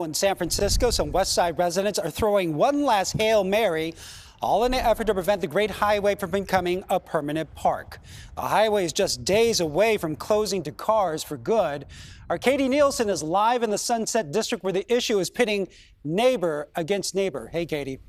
In San Francisco, some West Side residents are throwing one last Hail Mary, all in an effort to prevent the Great Highway from becoming a permanent park. The highway is just days away from closing to cars for good. Our Katie Nielsen is live in the Sunset District, where the issue is pitting neighbor against neighbor. Hey, Katie.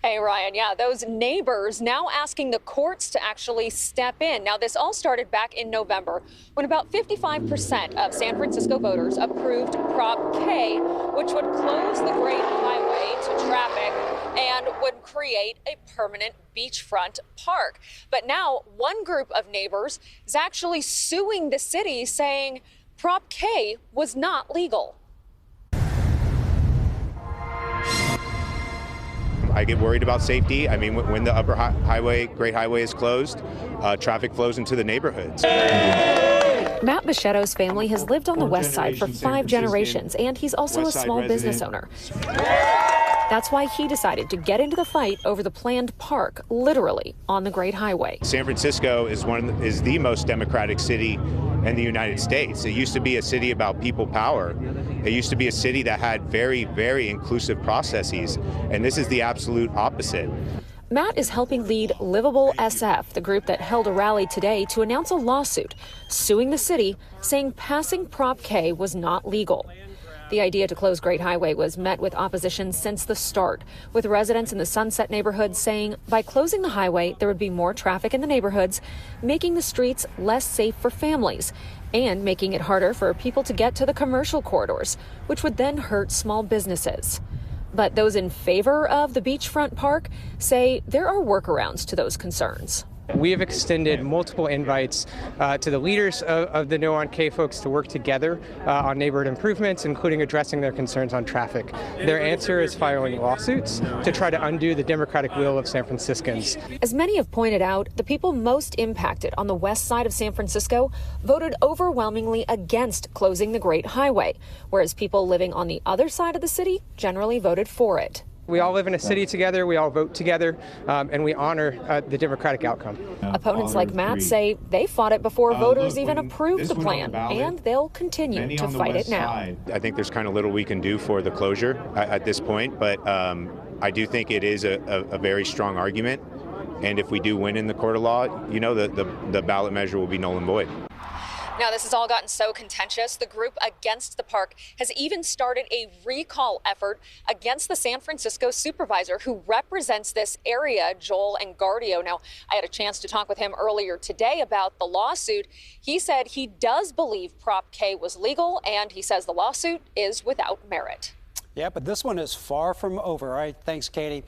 Hey, Ryan. Yeah, those neighbors now asking the courts to actually step in. Now, this all started back in November when about 55% of San Francisco voters approved Prop K, which would close the Great Highway to traffic and would create a permanent beachfront park. But now one group of neighbors is actually suing the city, saying Prop K was not legal. I get worried about safety. I mean, when the upper highway, Great Highway is closed, traffic flows into the neighborhoods. Matt Bichetto's family has lived on the West Side for 5 generations, and he's also a small business owner. That's why he decided to get into the fight over the planned park, literally on the Great Highway. San Francisco is the most democratic city in the United States. It used to be a city about people power. It used to be a city that had very, very inclusive processes, and this is the absolute opposite. Matt is helping lead Livable SF, the group that held a rally today to announce a lawsuit suing the city, saying passing Prop K was not legal. The idea to close Great Highway was met with opposition since the start, with residents in the Sunset neighborhood saying by closing the highway, there would be more traffic in the neighborhoods, making the streets less safe for families and making it harder for people to get to the commercial corridors, which would then hurt small businesses. But those in favor of the beachfront park say there are workarounds to those concerns. We have extended multiple invites to the leaders of the No on K folks to work together on neighborhood improvements, including addressing their concerns on traffic. Their answer is filing lawsuits to try to undo the democratic will of San Franciscans. As many have pointed out, the people most impacted on the west side of San Francisco voted overwhelmingly against closing the Great Highway, whereas people living on the other side of the city generally voted for it. We all live in a city together, we all vote together, and we honor the democratic outcome. Opponents like Matt say they fought it before voters even approved the plan, and they'll continue to fight it now. I think there's kind of little we can do for the closure at this point, but I do think it is a very strong argument. And if we do win in the court of law, you know, the ballot measure will be null and void. Now, this has all gotten so contentious. The group against the park has even started a recall effort against the San Francisco supervisor who represents this area, Joel Engardio. Now, I had a chance to talk with him earlier today about the lawsuit. He said he does believe Prop K was legal, and he says the lawsuit is without merit. Yeah, but this one is far from over. All right, thanks, Katie.